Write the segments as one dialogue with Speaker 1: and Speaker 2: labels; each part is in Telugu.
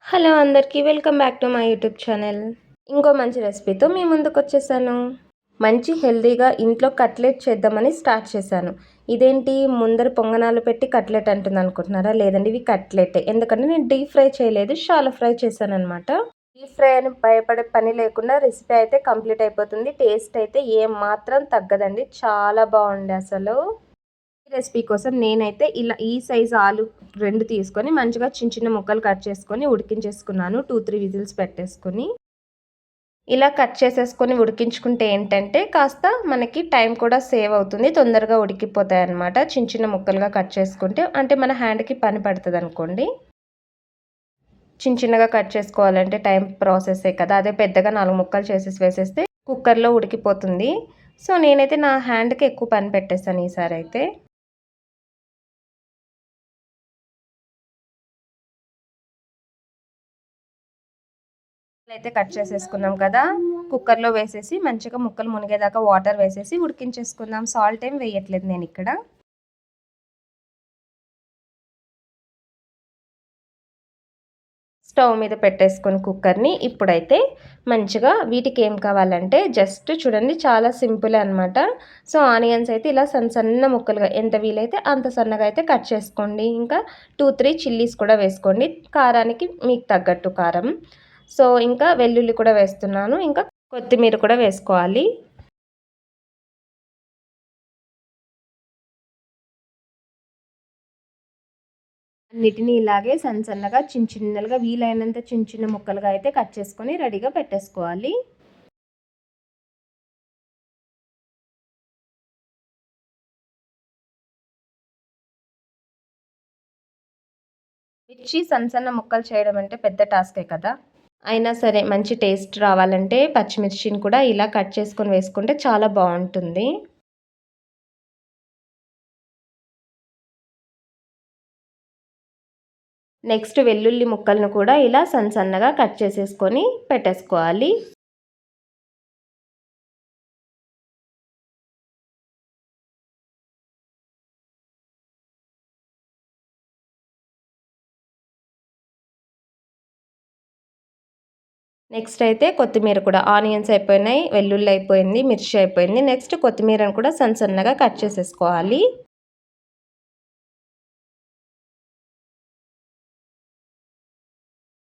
Speaker 1: హలో అందరికీ welcome back to my YouTube channel. ఇంకో మంచి రెసిపీతో మీ ముందుకు వచ్చేసాను. మంచి హెల్తీగా ఇంట్లో కట్లెట్ చేద్దామని స్టార్ట్ చేశాను. ఇదేంటి ముందర పొంగనాలు పెట్టి కట్లెట్ అంటుంది అనుకుంటున్నారా? లేదండి, ఇవి కట్లెట్. ఎందుకంటే నేను డీప్ ఫ్రై చేయలేదు, షాలో ఫ్రై చేశాను అనమాట. డీప్ ఫ్రై అని భయపడే పని లేకుండా రెసిపీ అయితే కంప్లీట్ అయిపోతుంది. టేస్ట్ అయితే ఏం మాత్రం తగ్గదండి, చాలా బాగుంది అసలు. రెసిపీ కోసం నేనైతే ఇలా ఈ సైజు ఆలు 2 తీసుకొని మంచిగా చిన్న చిన్న ముక్కలు కట్ చేసుకొని ఉడికించేసుకున్నాను. 2-3 విజిల్స్ పెట్టేసుకొని ఇలా కట్ చేసేసుకొని ఉడికించుకుంటే ఏంటంటే కాస్త మనకి టైం కూడా సేవ్ అవుతుంది, తొందరగా ఉడికిపోతాయి అన్నమాట. చిన్న చిన్న ముక్కలుగా కట్ చేసుకుంటే అంటే మన హ్యాండ్కి పని పడుతుంది అనుకోండి. చిన్న చిన్నగా కట్ చేసుకోవాలంటే టైం ప్రాసెసే కదా, అదే పెద్దగా 4 ముక్కలు చేసేసి వేసేస్తే కుక్కర్లో ఉడికిపోతుంది. సో నేనైతే నా హ్యాండ్కి ఎక్కువ పని పెట్టేస్తాను ఈసారి అయితే. అయితే కట్ చేసేసుకున్నాం కదా, కుక్కర్లో వేసేసి మంచిగా ముక్కలు మునిగేదాకా వాటర్ వేసేసి ఉడికించేసుకుందాం. సాల్ట్ ఏం వేయట్లేదు నేను ఇక్కడ. స్టవ్ మీద పెట్టేసుకొని కుక్కర్ని ఇప్పుడైతే మంచిగా వీటికి ఏం కావాలంటే జస్ట్ చూడండి, చాలా సింపుల్ అనమాట. సో ఆనియన్స్ అయితే ఇలా సన్న ముక్కలుగా ఎంత వీలైతే అంత సన్నగా అయితే కట్ చేసుకోండి. ఇంకా 2-3 చిల్లీస్ కూడా వేసుకోండి, కారానికి మీకు తగ్గట్టు కారం. సో ఇంకా వెల్లుల్లి కూడా వేస్తున్నాను, ఇంకా కొత్తిమీర కూడా వేసుకోవాలి. అన్నిటిని ఇలాగే సన్నగా చిన్నగా వీలైనంత చిన్న ముక్కలుగా అయితే కట్ చేసుకొని రెడీగా పెట్టేసుకోవాలి. మిర్చి సన్న ముక్కలు చేయడం అంటే పెద్ద టాస్కే కదా. అయినా సరే మంచి టేస్ట్ రావాలంటే పచ్చిమిర్చిని కూడా ఇలా కట్ చేసుకొని వేసుకుంటే చాలా బాగుంటుంది. నెక్స్ట్ వెల్లుల్లి ముక్కలను కూడా ఇలా సన్నగా కట్ చేసేసుకొని పెట్టేసుకోవాలి. నెక్స్ట్ అయితే కొత్తిమీర కూడా, ఆనియన్స్ అయిపోయినాయి, వెల్లుల్లి అయిపోయింది, మిర్చి అయిపోయింది. నెక్స్ట్ కొత్తిమీరను కూడా సన్నగా కట్ చేసేసుకోవాలి.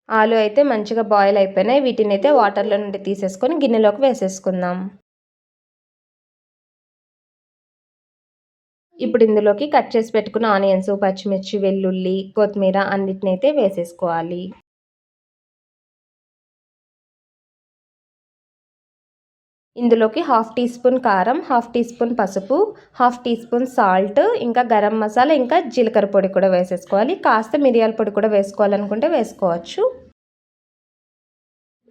Speaker 1: ఆలు అయితే మంచిగా బాయిల్ అయిపోయినాయి, వీటిని అయితే వాటర్లో నుండి తీసేసుకొని గిన్నెలోకి వేసేసుకుందాం. ఇప్పుడు ఇందులోకి కట్ చేసి పెట్టుకున్న ఆనియన్స్, పచ్చిమిర్చి, వెల్లుల్లి, కొత్తిమీర అన్నిటిని అయితే వేసేసుకోవాలి. ఇందులోకి 1/2 టీ స్పూన్ కారం, 1/2 టీ స్పూన్ పసుపు, 1/2 టీ స్పూన్ సాల్ట్, ఇంకా గరం మసాలా, ఇంకా జీలకర్ర పొడి కూడా వేసేసుకోవాలి. కాస్త మిరియాల పొడి కూడా వేసుకోవాలనుకుంటే వేసుకోవచ్చు.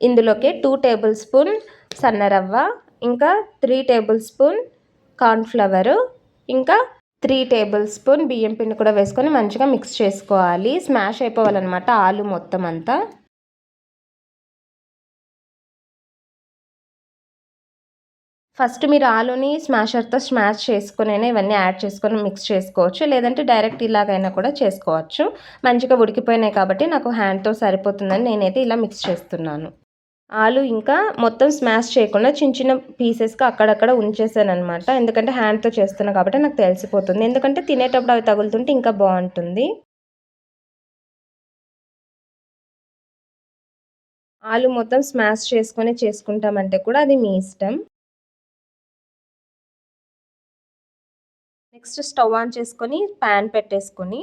Speaker 1: ఇందులోకి 2 టేబుల్ స్పూన్ సన్నరవ్వ, ఇంకా 3 టేబుల్ స్పూన్ కార్న్‌ఫ్లవరు, ఇంకా 3 టేబుల్ స్పూన్ బియ్యం పిండి కూడా వేసుకొని మంచిగా మిక్స్ చేసుకోవాలి. స్మాష్ అయిపోవాలన్నమాట ఆలు మొత్తం అంతా. ఫస్ట్ మీరు ఆలుని స్మాషర్తో స్మాష్ చేసుకునైనా ఇవన్నీ యాడ్ చేసుకొని మిక్స్ చేసుకోవచ్చు, లేదంటే డైరెక్ట్ ఇలాగైనా కూడా చేసుకోవచ్చు. మంచిగా ఉడికిపోయినాయి కాబట్టి నాకు హ్యాండ్తో సరిపోతుందని నేనైతే ఇలా మిక్స్ చేస్తున్నాను. ఆలు ఇంకా మొత్తం స్మాష్ చేయకుండా చిన్న పీసెస్గా అక్కడక్కడ ఉంచేసానమాట. ఎందుకంటే హ్యాండ్తో చేస్తున్నా కాబట్టి నాకు తెలిసిపోతుంది, ఎందుకంటే తినేటప్పుడు అవి తగులుతుంటే ఇంకా బాగుంటుంది. ఆలు మొత్తం స్మాష్ చేసుకొని చేసుకుంటామంటే కూడా అది మీ ఇష్టం. నెక్స్ట్ స్టవ్ ఆన్ చేసుకొని ప్యాన్ పెట్టేసుకొని,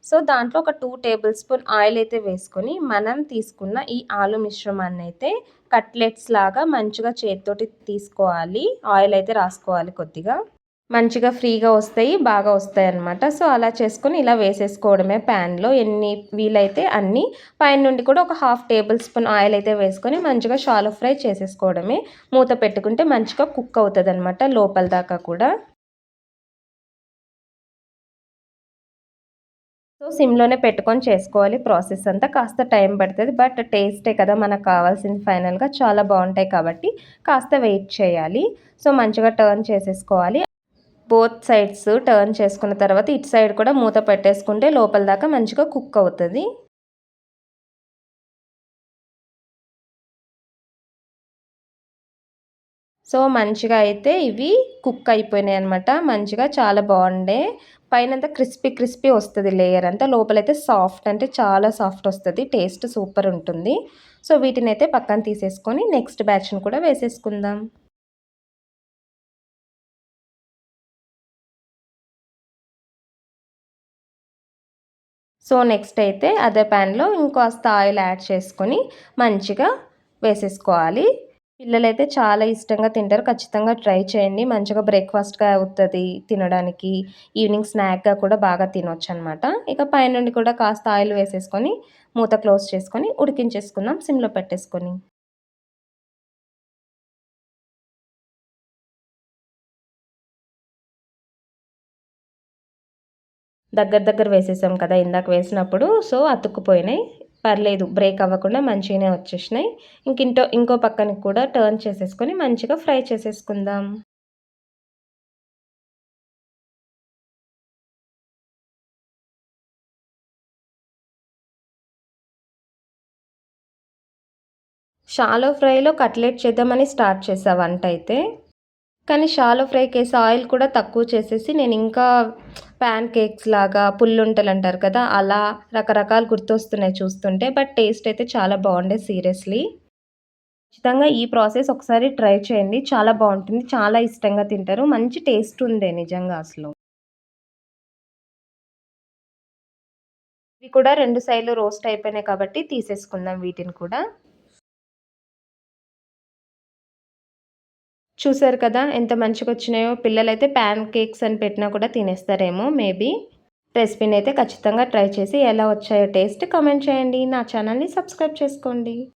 Speaker 1: సో దాంట్లో ఒక 2 టేబుల్ స్పూన్ ఆయిల్ అయితే వేసుకొని మనం తీసుకున్న ఈ ఆలు మిశ్రమాన్ని అయితే కట్లెట్స్ లాగా మంచిగా చేతితోటి తీసుకోవాలి. ఆయిల్ అయితే రాసుకోవాలి కొద్దిగా. మంచిగా ఫ్రీగా వస్తాయి, బాగా వస్తాయి అన్నమాట. సో అలా చేసుకొని ఇలా వేసేసుకోవడమే ప్యాన్లో ఎన్ని వీలైతే అన్ని. పైన నుండి కూడా ఒక 1/2 టేబుల్ స్పూన్ ఆయిల్ అయితే వేసుకొని మంచిగా షాలో ఫ్రై చేసేసుకోవడమే. మూత పెట్టుకుంటే మంచిగా కుక్ అవుతుంది అన్నమాట లోపల దాకా కూడా. సో సిమ్‌లోనే పెట్టుకొని చేసుకోవాలి ప్రాసెస్ అంతా. కాస్త టైం పడుతుంది, బట్ టేస్టే కదా మనకు కావాల్సింది ఫైనల్‌గా. చాలా బాగుంటాయి కాబట్టి కాస్త వెయిట్ చేయాలి. సో మంచిగా టర్న్ చేసేసుకోవాలి. బోత్ సైడ్స్ టర్న్ చేసుకున్న తర్వాత ఇటు సైడ్ కూడా మూత పెట్టేసుకుంటే లోపల దాకా మంచిగా కుక్ అవుతుంది. సో మంచిగా అయితే ఇవి కుక్ అయిపోయినాయి అనమాట. మంచిగా చాలా బాగుండే. పైనంతా క్రిస్పీ క్రిస్పీ వస్తుంది లేయర్ అంతా. లోపలైతే సాఫ్ట్ అంటే చాలా సాఫ్ట్ వస్తుంది. టేస్ట్ సూపర్ ఉంటుంది. సో వీటినైతే పక్కన తీసేసుకొని నెక్స్ట్ బ్యాచ్ని కూడా వేసేసుకుందాం. సో నెక్స్ట్ అయితే అదే ప్యాన్లో ఇంకాస్త ఆయిల్ యాడ్ చేసుకొని మంచిగా వేసేసుకోవాలి. పిల్లలైతే చాలా ఇష్టంగా తింటారు. ఖచ్చితంగా ట్రై చేయండి. మంచిగా బ్రేక్‌ఫాస్ట్‌గా అవుతది తినడానికి. ఈవినింగ్ స్నాక్‌గా కూడా బాగా తినొచ్చనమాట. ఇక పైనుండి కూడా కాస్త ఆయిల్ వేసేసుకొని మూత క్లోజ్ చేసుకొని ఉడికించేసుకుందాం సిమ్‌లో పెట్టేసుకొని. దగ్గర దగ్గర వేసేసాం కదా ఇందాక వేసినప్పుడు. సో అతుక్కుపోయినాయి. పర్లేదు బ్రేక్ అవ్వకుండా మంచిగానే వచ్చేసినాయి. ఇంకో పక్కనకి కూడా టర్న్ చేసేసుకొని మంచిగా ఫ్రై చేసేసుకుందాం. షాలో ఫ్రైలో కట్లెట్ చేద్దామని స్టార్ట్ చేశా వంటయితే. కానీ షాలో ఫ్రైకేసి ఆయిల్ కూడా తక్కువ చేసేసి నేనింకా ప్యాన్ కేక్స్ లాగా పుల్లుంటలంటారు కదా! అలా రకరకాలు గుర్తొస్తున్నాయి చూస్తుంటే. బట్ టేస్ట్ అయితే చాలా బావుండే సీరియస్‌లీ. ఖచ్చితంగా ఈ ప్రాసెస్ ఒకసారి ట్రై చేయండి. చాలా బావుంటుంది. చాలా ఇష్టంగా తింటారు. మంచి టేస్ట్ ఉండే నిజంగా అసలు. ఇవి కూడా 2 సైడ్‌లు రోస్ట్ అయిపోయినాయి కాబట్టి తీసేసుకుందాం వీటిని కూడా. చూసారు కదా! ఎంత మంచిగొచ్చినాయో. పిల్లలైతే ప్యాన్ కేక్స్ అని పెట్టినా కూడా తినేస్తారేమో మేబీ. రెసిపీనైతే ఖచ్చితంగా ట్రై చేసి ఎలా వచ్చాయో టేస్ట్ కామెంట్ చేయండి. నా ఛానల్‌ని సబ్స్క్రైబ్ చేసుకోండి.